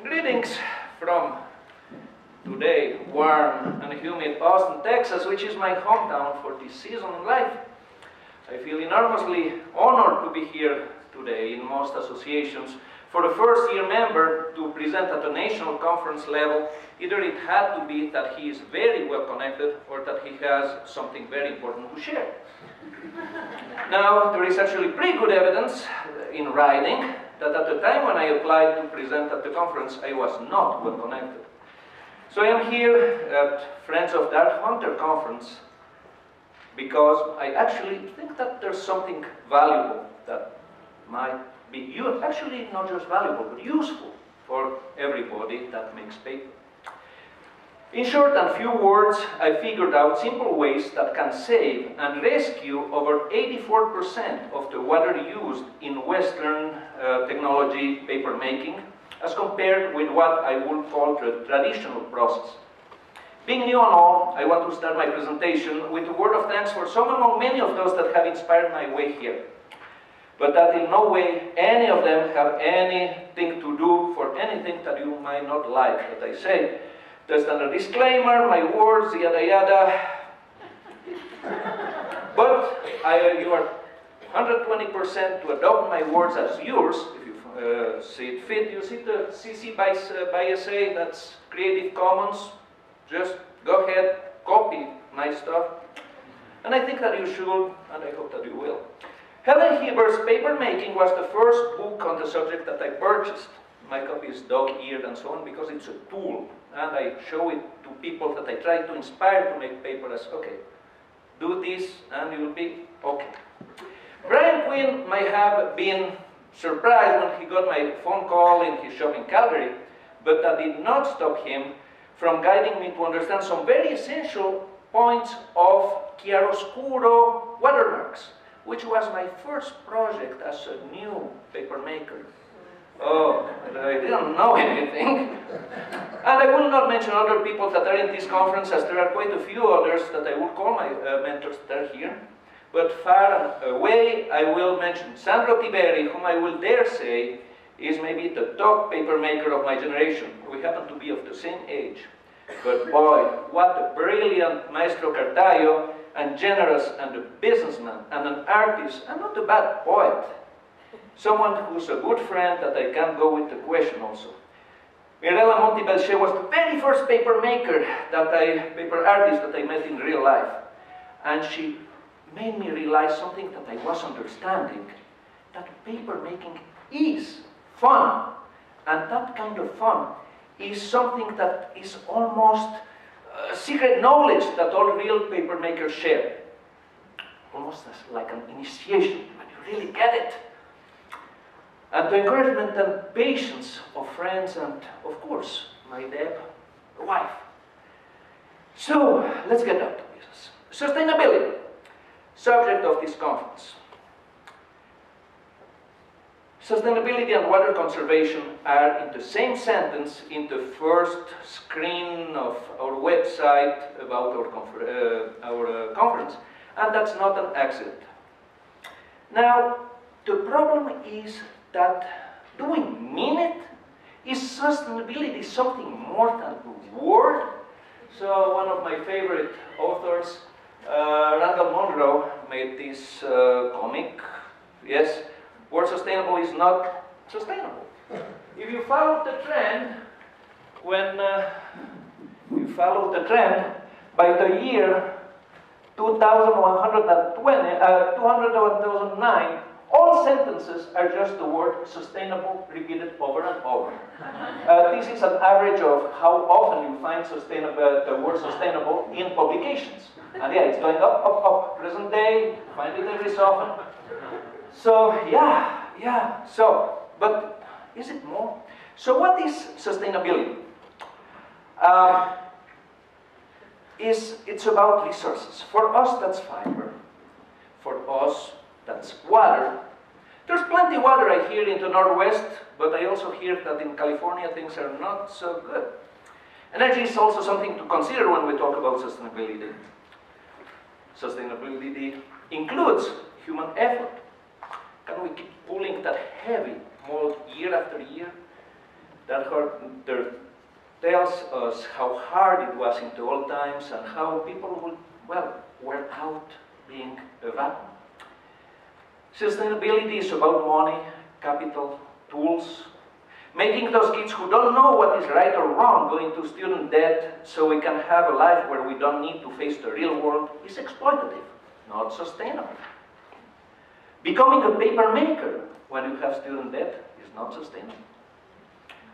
Greetings from today warm and humid Austin, Texas, which is my hometown for this season in life. I feel enormously honored to be here today in most associations. For a first-year member to present at a national conference level, either it had to be that he is very well connected or that he has something very important to share. Now, there is actually pretty good evidence in writing that at the time when I applied to present at the conference, I was not well connected. So I am here at Friends of Dart Hunter conference because I actually think that there's something valuable that might be actually not just valuable, but useful for everybody that makes paper. In short and few words, I figured out simple ways that can save and rescue over 84% of the water used in Western technology paper making, as compared with what I would call the traditional process. Being new and all, I want to start my presentation with a word of thanks for some among many of those that have inspired my way here, but that in no way any of them have anything to do for anything that you might not like that I say. Just under disclaimer, my words, yada yada. But you are 120% to adopt my words as yours, if you see it fit. You see the CC by SA, that's Creative Commons. Just go ahead, copy my stuff. And I think that you should, and I hope that you will. Helen Heber's Paper Making was the first book on the subject that I purchased. My copy is dog-eared and so on because it's a tool. And I show it to people that I try to inspire to make paper as, okay, do this and you'll be okay. Brian Quinn might have been surprised when he got my phone call in his shop in Calgary, but that did not stop him from guiding me to understand some very essential points of chiaroscuro watermarks, which was my first project as a new paper maker. Oh, I didn't know anything. And I will not mention other people that are in this conference, as there are quite a few others that I will call my mentors that are here. But far away, I will mention Sandro Tiberi, whom I will dare say is maybe the top paper maker of my generation. We happen to be of the same age. But boy, what a brilliant Maestro Cartayo, and generous, and a businessman, and an artist, and not a bad poet. Someone who's a good friend that I can go with the question also. Mirella Monti Belcher was the very first paper maker paper artist that I met in real life. And she made me realize something that I was understanding, that paper making is fun. And that kind of fun is something that is almost secret knowledge that all real paper makers share. Almost as like an initiation, when you really get it. And the encouragement and patience of friends and, of course, my Deb, wife. So, let's get down to business. Sustainability, subject of this conference. Sustainability and water conservation are in the same sentence in the first screen of our website about our conference, and that's not an accident. Now, the problem is that, do we mean it? Is sustainability something more than a word? So one of my favorite authors, Randall Munroe, made this comic. Yes, word sustainable is not sustainable. If you follow the trend, you follow the trend, by the year 2009, all sentences are just the word sustainable repeated over and over. This is an average of how often you find the word sustainable in publications. And yeah, it's going up, up, up. Present day, find it every so often. So yeah. So, but is it more? So what is sustainability? It's about resources. For us, that's fiber. For us, that's water. There's plenty of water I hear in the Northwest, but I also hear that in California things are not so good. Energy is also something to consider when we talk about sustainability. Sustainability includes human effort. Can we keep pulling that heavy mold year after year? that tells us how hard it was in the old times and how people would, well, were out being a vacuum. Sustainability is about money, capital, tools, making those kids who don't know what is right or wrong go into student debt so we can have a life where we don't need to face the real world is exploitative, not sustainable. Becoming a paper maker when you have student debt is not sustainable.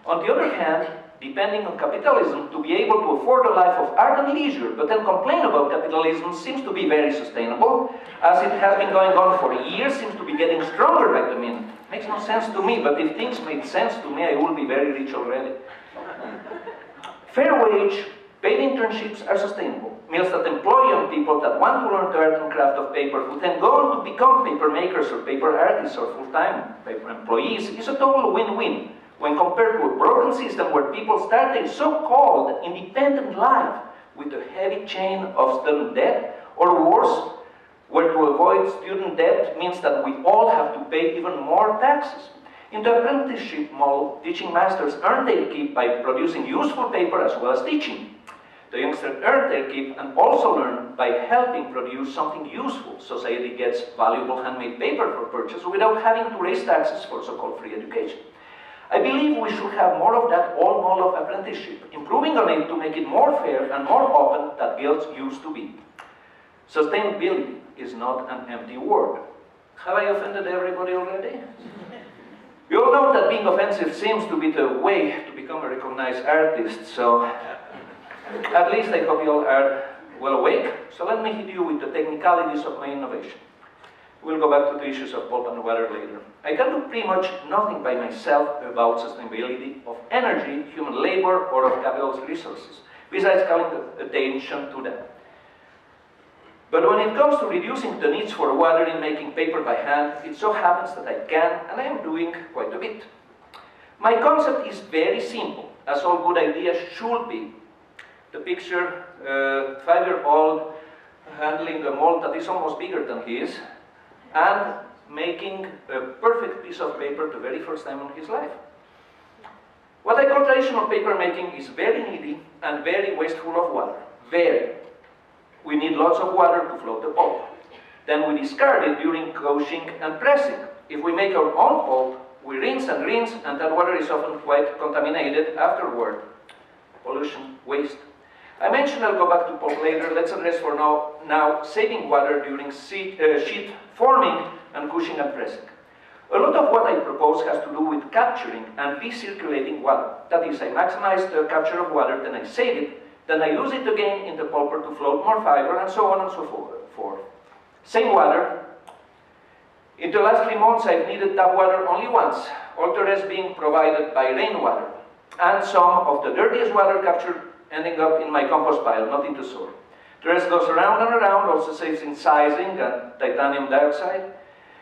On the other hand, depending on capitalism to be able to afford a life of art and leisure, but then complain about capitalism seems to be very sustainable, as it has been going on for years, seems to be getting stronger by the minute. Makes no sense to me, but if things made sense to me, I would be very rich already. Fair wage, paid internships are sustainable. Means that employ young people that want to learn the art and craft of paper, who then go on to become paper makers or paper artists or full-time paper employees, is a total win-win when compared to a broken system where people start a so-called independent life with a heavy chain of student debt, or worse, where to avoid student debt means that we all have to pay even more taxes. In the apprenticeship model, teaching masters earn their keep by producing useful paper as well as teaching. The youngsters earn their keep and also learn by helping produce something useful. Society gets valuable handmade paper for purchase without having to raise taxes for so-called free education. I believe we should have more of that old model of apprenticeship, improving on it to make it more fair and more open than guilds used to be. Sustainability is not an empty word. Have I offended everybody already? You all know that being offensive seems to be the way to become a recognized artist, so at least I hope you all are well awake. So let me hit you with the technicalities of my innovation. We'll go back to the issues of pulp and water later. I can do pretty much nothing by myself about sustainability of energy, human labor, or of capital's resources, besides calling attention to them. But when it comes to reducing the needs for water in making paper by hand, it so happens that I can, and I am doing quite a bit. My concept is very simple, as all good ideas should be. The picture, 5-year-old handling a mold that is almost bigger than his, and making a perfect piece of paper the very first time in his life. What I call traditional paper making is very needy and very wasteful of water. Very. We need lots of water to float the pulp. Then we discard it during coaching and pressing. If we make our own pulp, we rinse, and that water is often quite contaminated afterward. Pollution, waste. I mentioned I'll go back to pulp later. Let's address for now saving water during sheet forming and cushioning and pressing. A lot of what I propose has to do with capturing and recirculating water. That is, I maximize the capture of water, then I save it, then I use it again in the pulper to float more fiber, and so on and so forth. Same water. In the last 3 months, I've needed tap water only once, all the rest being provided by rainwater, and some of the dirtiest water captured ending up in my compost pile, not in the soil. The rest goes around and around, also saves in sizing and titanium dioxide.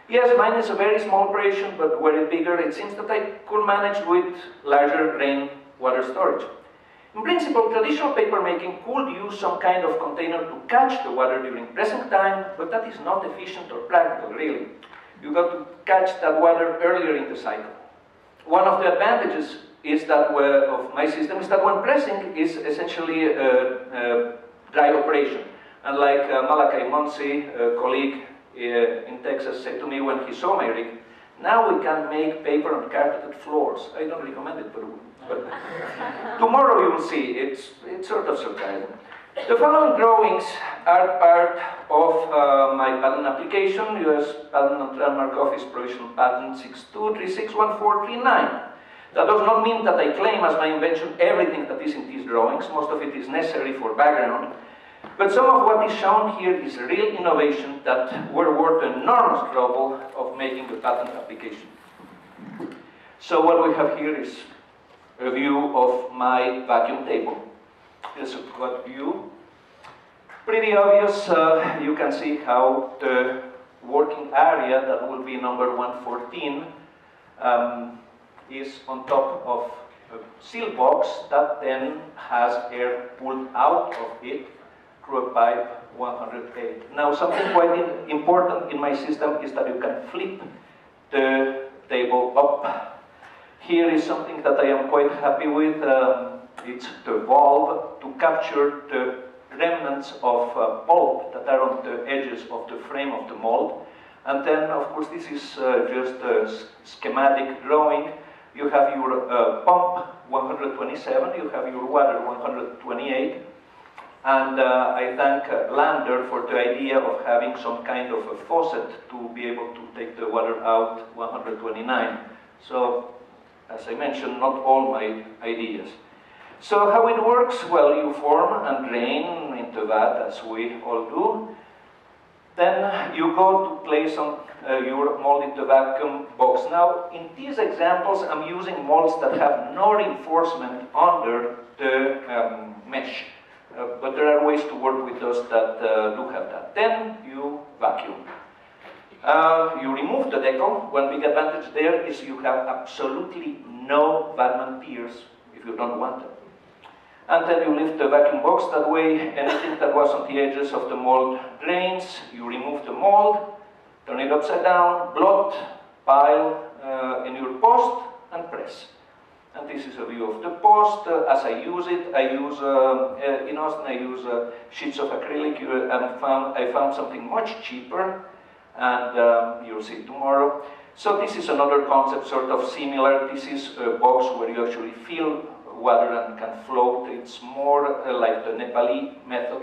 Yes, mine is a very small operation, but were it bigger, it seems that I could manage with larger rainwater storage. In principle, traditional paper making could use some kind of container to catch the water during pressing time, but that is not efficient or practical, really. You got to catch that water earlier in the cycle. One of the advantages is that of my system is that when pressing is essentially a dry operation. And like Malachi Monsi, a colleague in Texas, said to me when he saw my rig, now we can make paper on carpeted floors. I don't recommend it, but tomorrow you will see. It's sort of surprising. The following drawings are part of my patent application, US Patent and Trademark Office Provisional Patent 62361439. That does not mean that I claim as my invention everything that is in these drawings. Most of it is necessary for background. But some of what is shown here is real innovation that were worth enormous trouble of making the patent application. So what we have here is a view of my vacuum table. Here's a quad view. Pretty obvious. You can see how the working area, that will be number 114, is on top of a seal box that then has air pulled out of it through a pipe 108. Now, something quite important in my system is that you can flip the table up. Here is something that I am quite happy with. It's the valve to capture the remnants of pulp that are on the edges of the frame of the mold. And then, of course, this is just a schematic drawing. You have your pump 127, you have your water 128. And I thank Lander for the idea of having some kind of a faucet to be able to take the water out 129. So, as I mentioned, not all my ideas. So how it works? Well, you form and drain into that, as we all do. Then you go to place on your mold into vacuum box. Now, in these examples, I'm using molds that have no reinforcement under the mesh. But there are ways to work with those that do have that. Then you vacuum. You remove the decal. One big advantage there is you have absolutely no Wadman tears if you don't want them. And then you lift the vacuum box. That way, anything that was on the edges of the mold drains. You remove the mold, turn it upside down, blot, pile in your post, and press. And this is a view of the post. As I use it, I use, in Austin, I use sheets of acrylic. I found something much cheaper, and you'll see tomorrow. So this is another concept, sort of similar. This is a box where you actually fill water and can float. It's more like the Nepali method.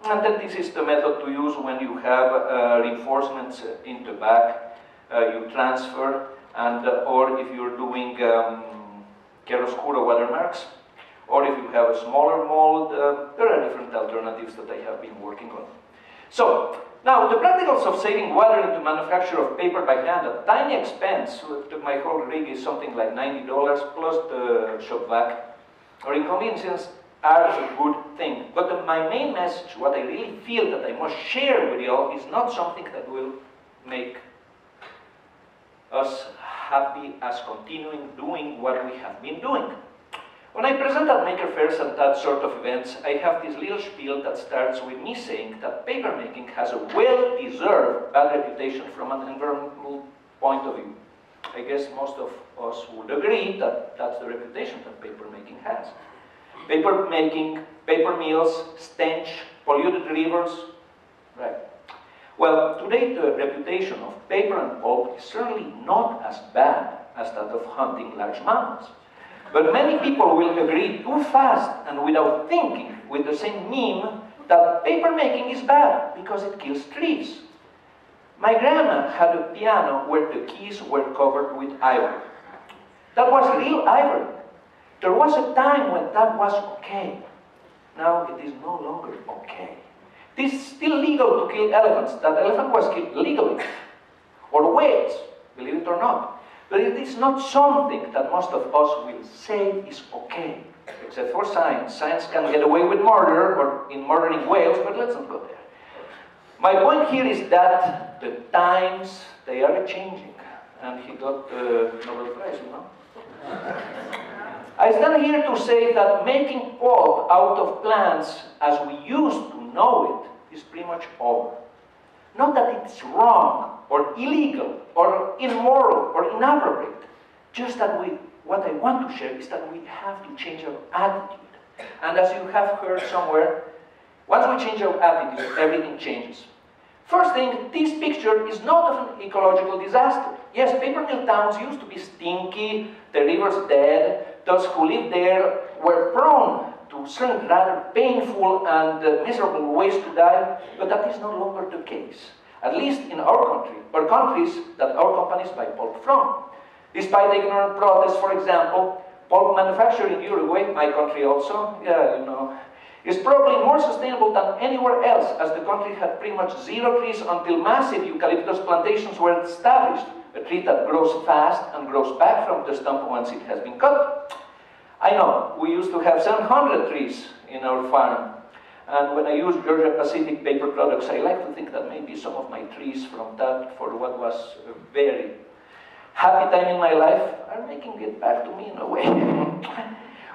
And then this is the method to use when you have reinforcements in the back. You transfer, and or if you're doing chiaroscuro watermarks, or if you have a smaller mold, there are different alternatives that I have been working on. So, now the practicals of saving water into manufacture of paper by hand at tiny expense. My whole rig is something like $90 plus the shop vac, or inconveniences are a good thing. But my main message, what I really feel that I must share with you all, is not something that will make us happy as continuing doing what we have been doing. When I present at maker fairs and that sort of events, I have this little spiel that starts with me saying that papermaking has a well-deserved bad reputation from an environmental point of view. I guess most of us would agree that that's the reputation that papermaking has. Papermaking, paper mills, stench, polluted rivers, right? Well, today the reputation of paper and pulp is certainly not as bad as that of hunting large mammals. But many people will agree too fast and without thinking with the same meme that papermaking is bad because it kills trees. My grandma had a piano where the keys were covered with ivory. That was real ivory. There was a time when that was okay. Now it is no longer okay. It is still legal to kill elephants. That elephant was killed legally. Or whales, believe it or not. But it is not something that most of us will say is okay, except for science. Science can get away with murder or in murdering whales, but let's not go there. My point here is that the times, they are changing. And he got the Nobel Prize, you know. I stand here to say that making pulp out of plants as we used to know it is pretty much over. Not that it's wrong, or illegal, or immoral, or inappropriate. Just that what I want to share is that we have to change our attitude. And as you have heard somewhere, once we change our attitude, everything changes. First thing, this picture is not of an ecological disaster. Yes, paper mill towns used to be stinky, the rivers dead, those who lived there were prone to certain rather painful and miserable ways to die, but that is no longer the case. At least in our country, or countries that our companies buy pulp from. Despite ignorant protests, for example, pulp manufacture in Uruguay, my country also, yeah, you know, is probably more sustainable than anywhere else, as the country had pretty much zero trees until massive eucalyptus plantations were established, a tree that grows fast and grows back from the stump once it has been cut. I know, we used to have 700 trees in our farm, and when I use Georgia Pacific paper products, I like to think that maybe some of my trees from that, for what was a very happy time in my life, are making it back to me in a way.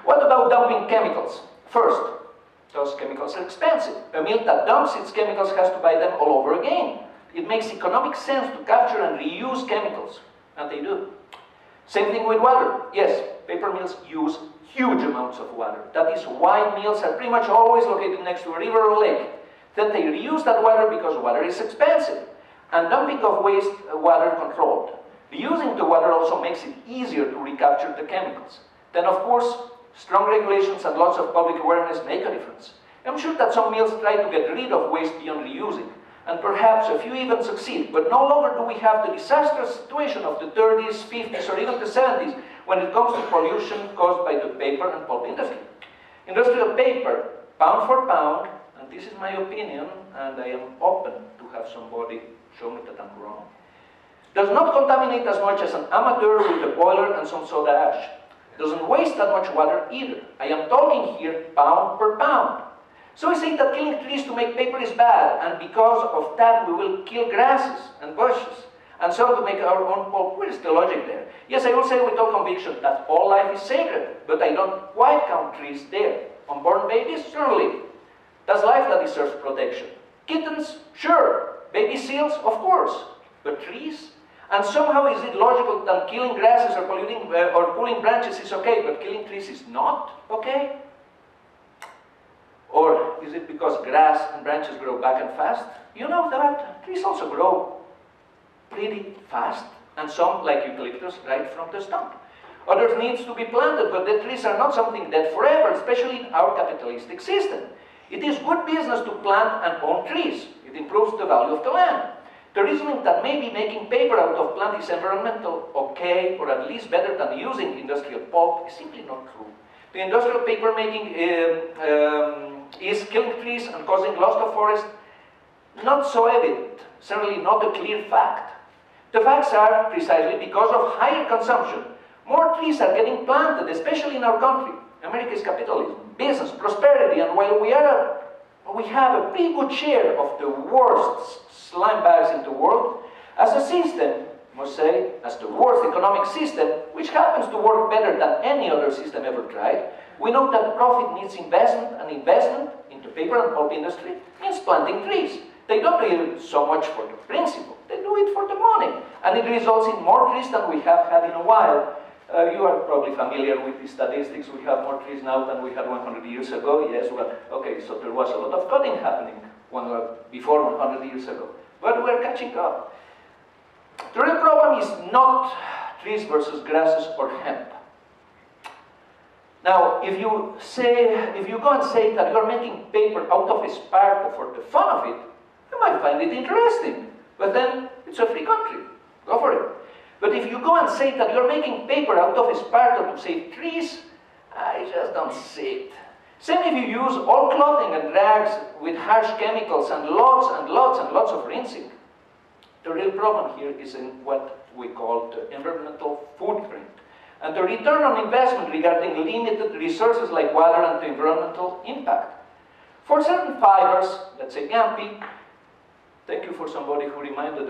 What about dumping chemicals? First, those chemicals are expensive. A mill that dumps its chemicals has to buy them all over again. It makes economic sense to capture and reuse chemicals, and they do. Same thing with water. Yes, paper mills use huge amounts of water. That is why mills are pretty much always located next to a river or lake. Then they reuse that water because water is expensive. And dumping of waste water controlled. Reusing the water also makes it easier to recapture the chemicals. Then of course, strong regulations and lots of public awareness make a difference. I'm sure that some mills try to get rid of waste beyond reusing, and perhaps a few even succeed, but no longer do we have the disastrous situation of the 30s, 50s, or even the 70s when it comes to pollution caused by the paper and pulp industry. Industrial paper, pound for pound, and this is my opinion, and I am open to have somebody show me that I'm wrong, does not contaminate as much as an amateur with a boiler and some soda ash. Doesn't waste that much water either. I am talking here pound per pound. So we say that killing trees to make paper is bad, and because of that we will kill grasses and bushes, and so to make our own pulp. Where is the logic there? Yes, I will say with all conviction that all life is sacred, but I don't quite count trees there. Unborn babies? Surely. That's life that deserves protection. Kittens? Sure. Baby seals? Of course. But trees? And somehow is it logical that killing grasses or polluting or pulling branches is okay, but killing trees is not okay? Or is it because grass and branches grow back and fast? You know that trees also grow pretty fast, and some, like eucalyptus, right from the stump. Others needs to be planted, but the trees are not something dead forever, especially in our capitalistic system. It is good business to plant and own trees. It improves the value of the land. The reasoning that maybe making paper out of plant is environmental okay, or at least better than using industrial pulp, is simply not true. The industrial paper making is killing trees and causing loss of forest. Not so evident, certainly not a clear fact. The facts are precisely because of higher consumption. More trees are getting planted, especially in our country. America is capitalism, business, prosperity, and while we have a pretty good share of the worst slime bags in the world, as a system, I must say, as the worst economic system, which happens to work better than any other system ever tried, we know that profit needs investment, and investment in the paper and pulp industry means planting trees. They don't do it so much for the principle, they do it for the money, and it results in more trees than we have had in a while. You are probably familiar with the statistics. We have more trees now than we had 100 years ago. Yes, well, okay, so there was a lot of cutting happening before 100 years ago. But we're catching up. The real problem is not trees versus grasses or hemp. Now, if you go and say that you're making paper out of esparto for the fun of it, you might find it interesting. But then, it's a free country. Go for it. But if you go and say that you're making paper out of esparto to save trees, I just don't see it. Same if you use all clothing and rags with harsh chemicals and lots and lots and lots of rinsing. The real problem here is in what we call the environmental footprint, and the return on investment regarding limited resources like water and the environmental impact. For certain fibers, let's say Gampi, thank you for somebody who reminded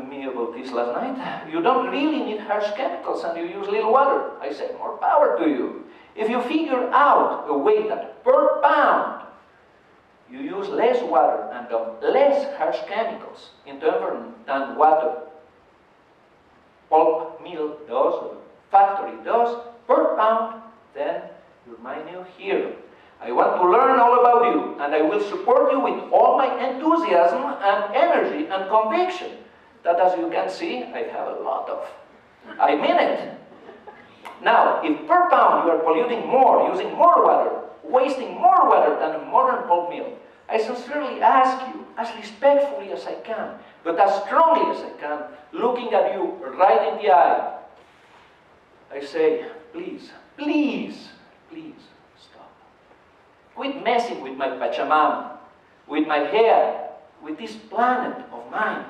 me about this last night. You don't really need harsh chemicals and you use little water. I say, more power to you. If you figure out a way that per pound you use less water and less harsh chemicals in the environment than what a pulp mill does, or factory does, per pound, then you're my new hero. I want to learn all about you, and I will support you with all my enthusiasm and energy and conviction, that as you can see, I have a lot of. I mean it. Now, if per pound you are polluting more, using more water, wasting more water than a modern pulp mill, I sincerely ask you, as respectfully as I can, but as strongly as I can, looking at you right in the eye, I say, please, please, please, quit messing with my Pachamama, with my hair, with this planet of mine.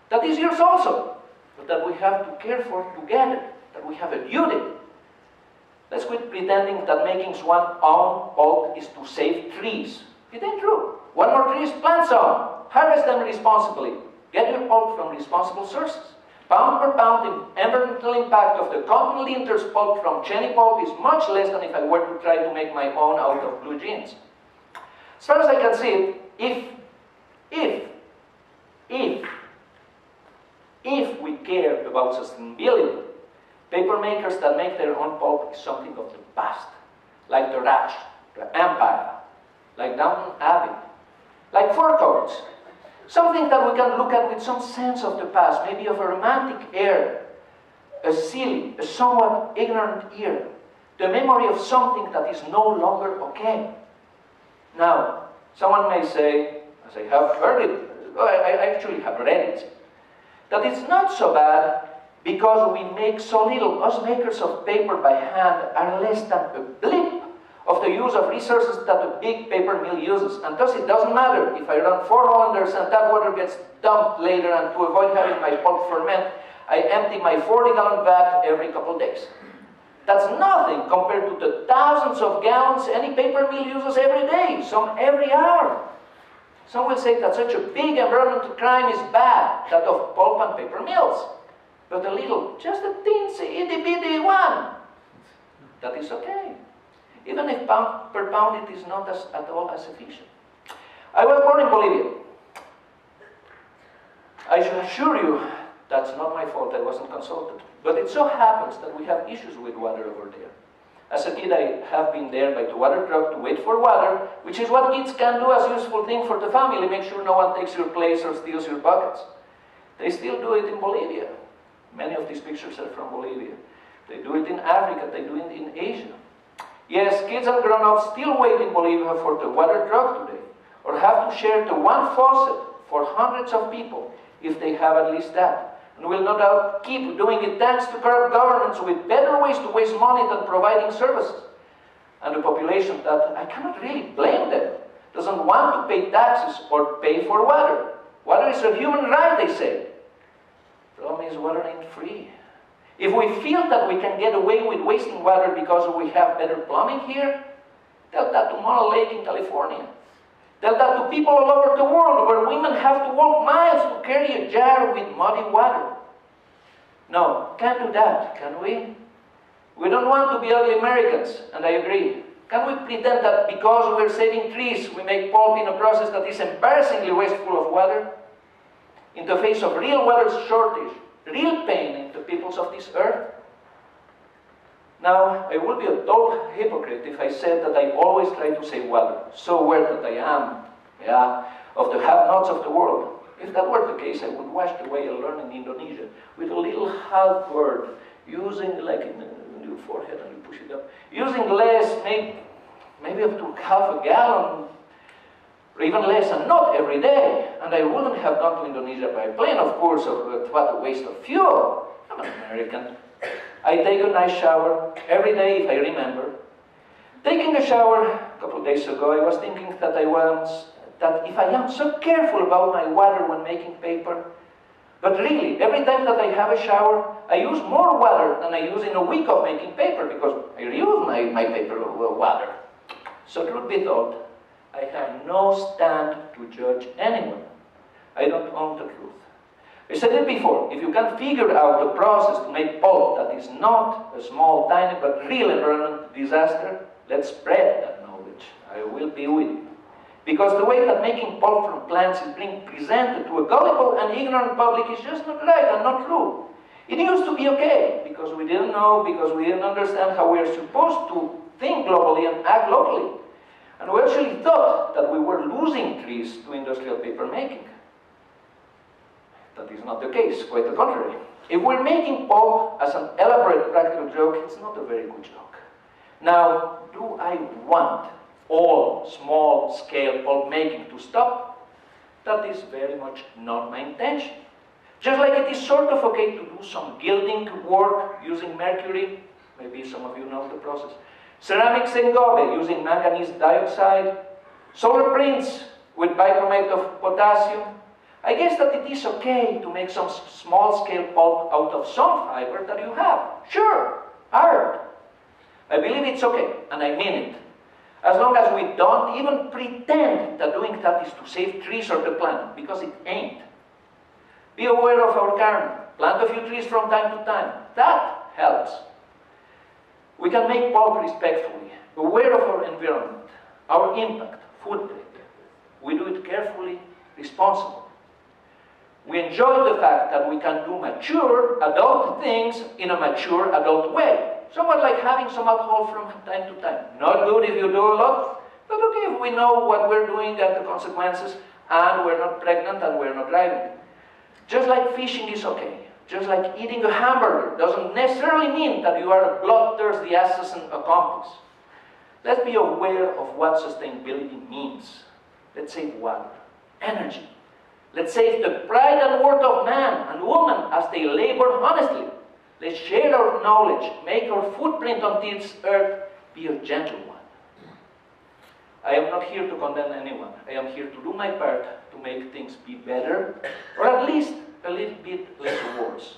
That is yours also, but that we have to care for together, that we have a duty. Let's quit pretending that making one's own pulp is to save trees. It ain't true. Want more trees? Plant some. Harvest them responsibly. Get your pulp from responsible sources. Pound per pound, the environmental impact of the cotton linters pulp from Cheney pulp is much less than if I were to try to make my own out of blue jeans. As far as I can see it, if we care about sustainability, Paper makers that make their own pulp is something of the past, like the Raj, the Empire, like Downton Abbey, like fur coats. Something that we can look at with some sense of the past, maybe of a romantic air, a silly, a somewhat ignorant ear, the memory of something that is no longer okay. Now, someone may say, as I have heard it, I actually have read it, that it's not so bad because we make so little. Us makers of paper by hand are less than a blip of the use of resources that a big paper mill uses. And thus it doesn't matter if I run 4 Hollanders and that water gets dumped later, and to avoid having my pulp ferment, I empty my 40-gallon vat every couple of days. That's nothing compared to the thousands of gallons any paper mill uses every day, some every hour. Some will say that such a big environmental crime is bad, that of pulp and paper mills. But a little, just a teensy, itty-bitty one, that is okay. Even if pound per pound it is not at all as efficient. I was born in Bolivia. I should assure you, that's not my fault, I wasn't consulted. But it so happens that we have issues with water over there. As a kid, I have been there by the water truck to wait for water, which is what kids can do as a useful thing for the family, make sure no one takes your place or steals your buckets. They still do it in Bolivia. Many of these pictures are from Bolivia. They do it in Africa, they do it in Asia. Yes, kids and grown-ups still wait in Bolivia for the water truck today, or have to share the one faucet for hundreds of people, if they have at least that. And will no doubt keep doing it thanks to corrupt governments with better ways to waste money than providing services. And a population that, I cannot really blame them, doesn't want to pay taxes or pay for water. Water is a human right, they say. The problem is water ain't free. If we feel that we can get away with wasting water because we have better plumbing here, tell that to Mono Lake in California. Tell that to people all over the world where women have to walk miles to carry a jar with muddy water. No, can't do that, can we? We don't want to be ugly Americans, and I agree. Can we pretend that because we're saving trees, we make pulp in a process that is embarrassingly wasteful of water? In the face of real water shortage, real pain in the peoples of this earth? Now, I would be a total hypocrite if I said that I always try to save water, so aware that I am, of the have-nots of the world. If that were the case, I would wash the way I learned in Indonesia with a little half word, using like in your forehead and you push it up, using less, maybe up to half a gallon, or even less, and not every day. And I wouldn't have gone to Indonesia by plane, of course, what a waste of fuel. I'm an American. I take a nice shower every day if I remember. Taking a shower a couple of days ago, I was thinking that if I am so careful about my water when making paper, but really, every time that I have a shower, I use more water than I use in a week of making paper because I reuse my paper water. So truth be told, I have no stand to judge anyone. I don't own the truth. I said it before, if you can figure out the process to make pulp that is not a small, tiny, but real environmental disaster, let's spread that knowledge. I will be with you. Because the way that making pulp from plants is being presented to a gullible and ignorant public is just not right and not true. It used to be okay, because we didn't know, because we didn't understand how we are supposed to think globally and act locally. And we actually thought that we were losing trees to industrial paper making. That is not the case, quite the contrary. If we're making pulp as an elaborate practical joke, it's not a very good joke. Now, do I want all small-scale pulp making to stop? That is very much not my intention. Just like it is sort of okay to do some gilding work using mercury, maybe some of you know the process, ceramics engobe using manganese dioxide, solar prints with bichromate of potassium. I guess that it is okay to make some small-scale pulp out of some fiber that you have. Sure, art. I believe it's okay, and I mean it. As long as we don't even pretend that doing that is to save trees or the planet, because it ain't. Be aware of our karma. Plant a few trees from time to time. That helps. We can make pulp respectfully, aware of our environment, our impact, footprint. We do it carefully, responsibly. We enjoy the fact that we can do mature adult things in a mature adult way. Somewhat like having some alcohol from time to time. Not good if you do a lot, but okay if we know what we're doing and the consequences, and we're not pregnant and we're not driving. Just like fishing is okay. Just like eating a hamburger doesn't necessarily mean that you are a bloodthirsty assassin accomplice. Let's be aware of what sustainability means. Let's save water, energy. Let's save the pride and worth of man and woman as they labor honestly. Let's share our knowledge, make our footprint on this earth be a gentle one. I am not here to condemn anyone. I am here to do my part to make things be better, or at least a little bit less worse,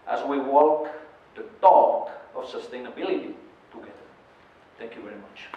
as we walk the talk of sustainability together. Thank you very much.